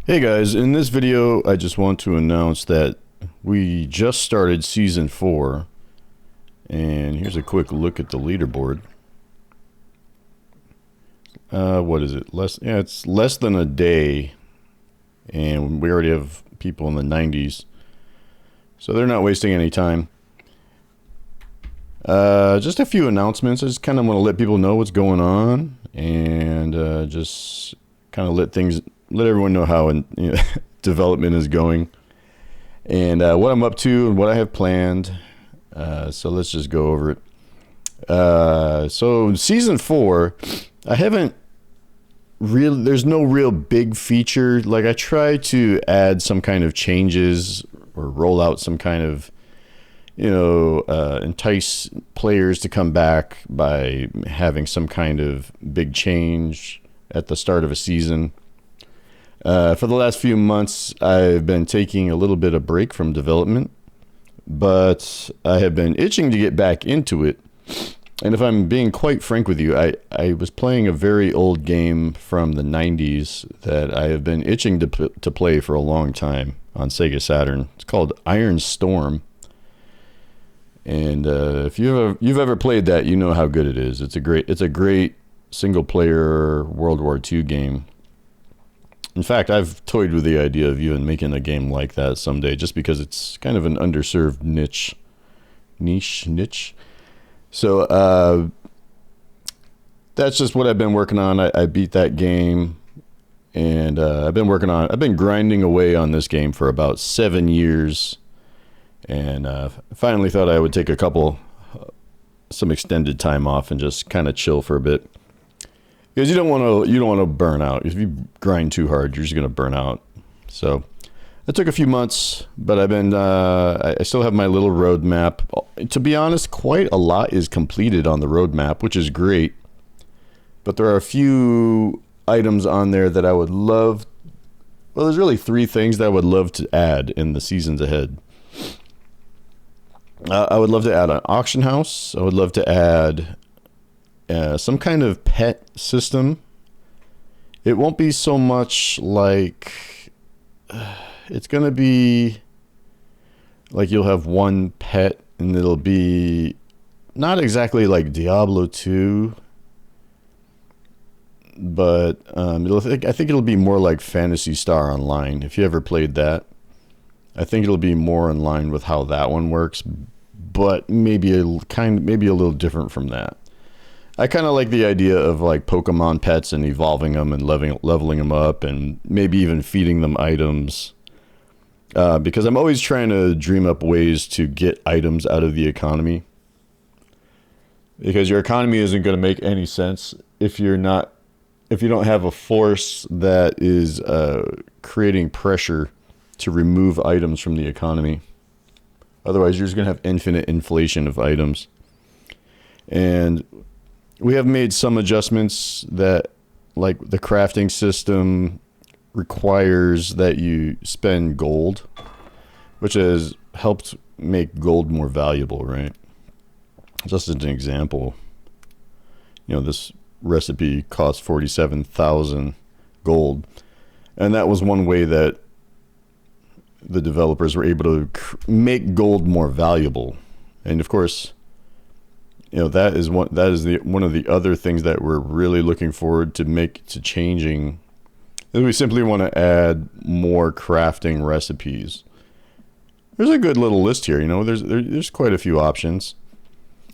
Hey guys, in this video I just want to announce that we just started season 4, and here's a quick look at the leaderboard. What is it? It's less than a day, and we already have people in the 90s, so they're not wasting any time. Just a few announcements. I just kind of want to let people know what's going on, and just kind of let everyone know how development is going, and what I'm up to and what I have planned. So let's just go over it. So season 4, I haven't really, there's no real big feature. Like, I try to add some kind of changes or roll out some kind of, entice players to come back by having some kind of big change at the start of a season. For the last few months, I've been taking a little bit of break from development, but I have been itching to get back into it. And if I'm being quite frank with you, I was playing a very old game from the 90s that I have been itching to play for a long time on Sega Saturn. It's called Iron Storm. And if you've ever played that, you know how good it is. It's a great single-player World War II game. In fact, I've toyed with the idea of even making a game like that someday, just because it's kind of an underserved niche. So that's just what I've been working on. I beat that game, and I've been grinding away on this game for about 7 years, and finally thought I would take some extended time off and just kind of chill for a bit. Because you don't want to burn out. If you grind too hard, you're just going to burn out. So it took a few months, but I still have my little roadmap. To be honest, quite a lot is completed on the roadmap, which is great. But there are a few items on there that I would love. Well, there's really 3 things that I would love to add in the seasons ahead. I would love to add an auction house. I would love to add some kind of pet system. It won't be so much like it's gonna be like you'll have one pet, and it'll be not exactly like Diablo 2, but I think it'll be more like Phantasy Star Online. If you ever played that, I think it'll be more in line with how that one works, but maybe a little different from that. I kind of like the idea of like Pokemon pets and evolving them and leveling them up, and maybe even feeding them items. Because I'm always trying to dream up ways to get items out of the economy. Because your economy isn't going to make any sense if you don't have a force that is creating pressure to remove items from the economy. Otherwise, you're just going to have infinite inflation of items. And we have made some adjustments that, like, the crafting system requires that you spend gold, which has helped make gold more valuable, right? Just as an example, this recipe costs 47,000 gold, and that was one way that the developers were able to make gold more valuable. And of course, that is one of the other things that we're really looking forward to changing. Is we simply want to add more crafting recipes. There's a good little list here. There's quite a few options,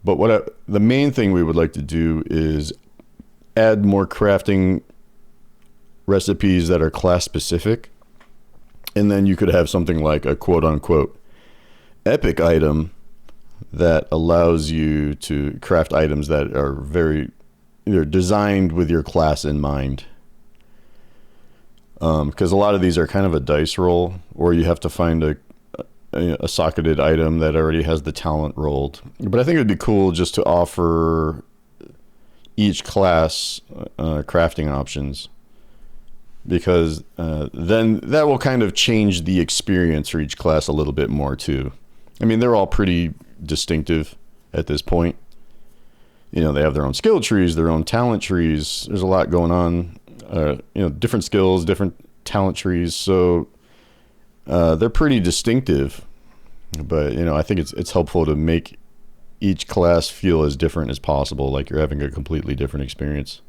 but the main thing we would like to do is add more crafting recipes that are class specific, and then you could have something like a quote unquote epic item that allows you to craft items that are they're designed with your class in mind. Because a lot of these are kind of a dice roll, or you have to find a socketed item that already has the talent rolled. But I think it would be cool just to offer each class crafting options, because then that will kind of change the experience for each class a little bit more too. I mean, they're all pretty distinctive at this point. They have their own skill trees, their own talent trees. There's a lot going on. Different skills, different talent trees, so they're pretty distinctive. But I think it's helpful to make each class feel as different as possible, like you're having a completely different experience.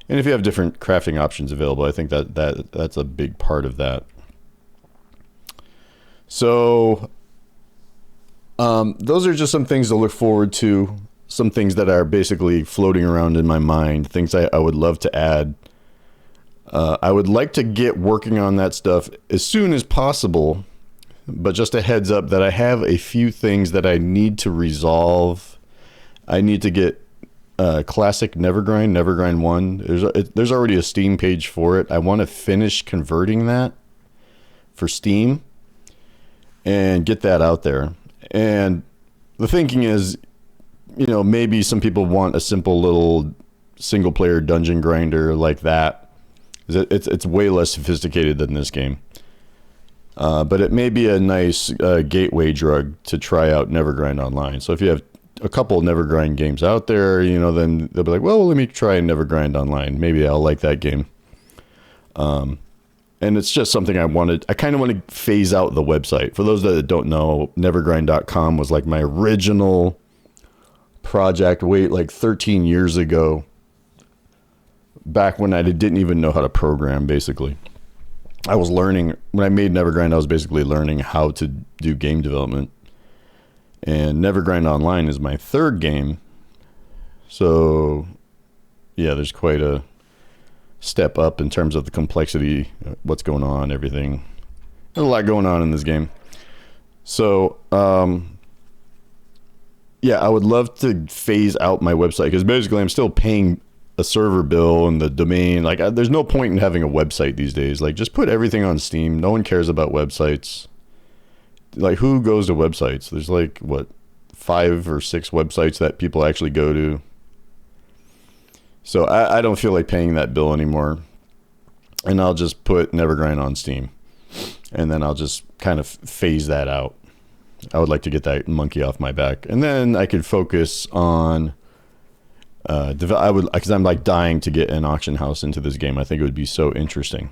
And if you have different crafting options available, I think that's a big part of that. So those are just some things to look forward to, some things that are basically floating around in my mind, things I would love to add. I would like to get working on that stuff as soon as possible, but just a heads up that I have a few things that I need to resolve. I need to get classic Nevergrind 1. There's already a Steam page for it. I want to finish converting that for Steam and get that out there. And the thinking is, maybe some people want a simple little single player dungeon grinder like that. It's way less sophisticated than this game. But it may be a nice gateway drug to try out Nevergrind Online. So if you have a couple of Nevergrind games out there, then they'll be like, well, let me try Nevergrind Online. Maybe I'll like that game. And it's just something I kind of want to phase out the website. For those that don't know, nevergrind.com was like my original project, like 13 years ago, back when I didn't even know how to program, basically. I was learning, when I made Nevergrind, I was basically learning how to do game development. And Nevergrind Online is my third game. So, yeah, there's quite a step up in terms of the complexity, what's going on, everything. There's a lot going on in this game. So, yeah, I would love to phase out my website, because basically I'm still paying a server bill and the domain. Like, there's no point in having a website these days. Like, just put everything on Steam. No one cares about websites. Like, who goes to websites? There's like, 5 or 6 websites that people actually go to. So I don't feel like paying that bill anymore. And I'll just put Nevergrind on Steam. And then I'll just kind of phase that out. I would like to get that monkey off my back. And then I could focus on because I'm like dying to get an auction house into this game. I think it would be so interesting.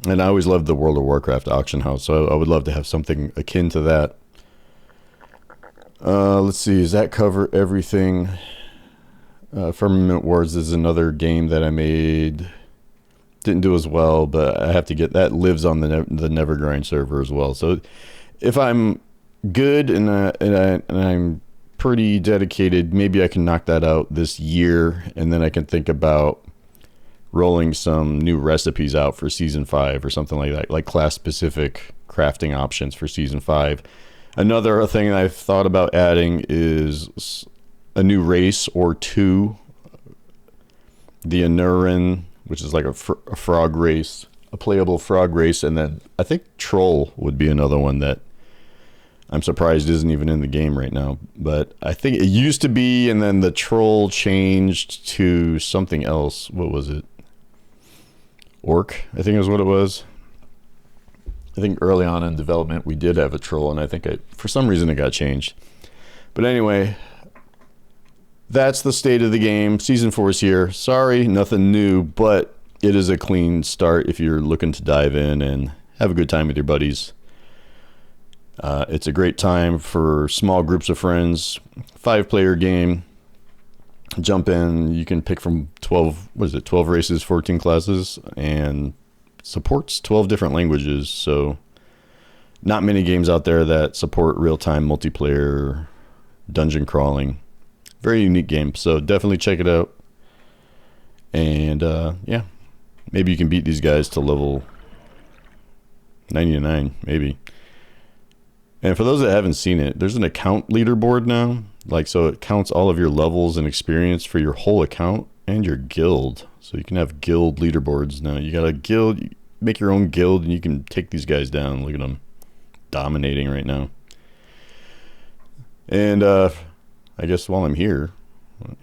And I always loved the World of Warcraft auction house, so I would love to have something akin to that. Let's see, does that cover everything? Firmament Wars is another game that I made. Didn't do as well, but I have to get that. Lives on the Nevergrind server as well. So if I'm good and I'm pretty dedicated, maybe I can knock that out this year, and then I can think about rolling some new recipes out for season 5 or something like that, like class specific crafting options for season 5. Another thing I've thought about adding is a new race or 2, the Anurin, which is like a frog race, a playable frog race, and then I think Troll would be another one that I'm surprised isn't even in the game right now. But I think it used to be, and then the Troll changed to something else. What was it? Orc, I think is what it was. I think early on in development we did have a Troll, and I think for some reason it got changed. But anyway, that's the state of the game. Season 4 is here. Sorry, nothing new, but it is a clean start if you're looking to dive in and have a good time with your buddies. It's a great time for small groups of friends. 5-player game. Jump in. You can pick from 12 races, 14 classes, and supports 12 different languages. So not many games out there that support real-time multiplayer dungeon crawling. Very unique game. So definitely check it out. And yeah, maybe you can beat these guys to level 99, maybe. And for those that haven't seen it, there's an account leaderboard now. Like, so it counts all of your levels and experience for your whole account and your guild. So you can have guild leaderboards now. You got a guild, you make your own guild, and you can take these guys down. Look at them dominating right now. And I guess while I'm here,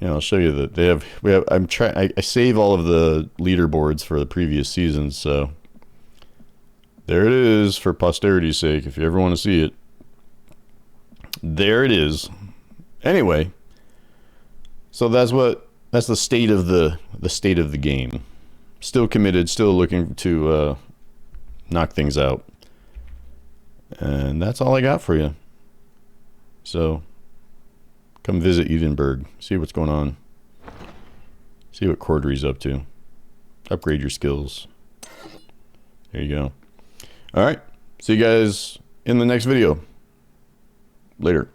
I'll show you that I save all of the leaderboards for the previous seasons. So there it is for posterity's sake, if you ever want to see it. There it is. Anyway, so that's the state of the game. still committed, still looking to knock things out. And that's all I got for you. So come visit Edenburg, see what's going on, see what Cordery's up to, upgrade your skills. There you go. All right, see you guys in the next video. Later.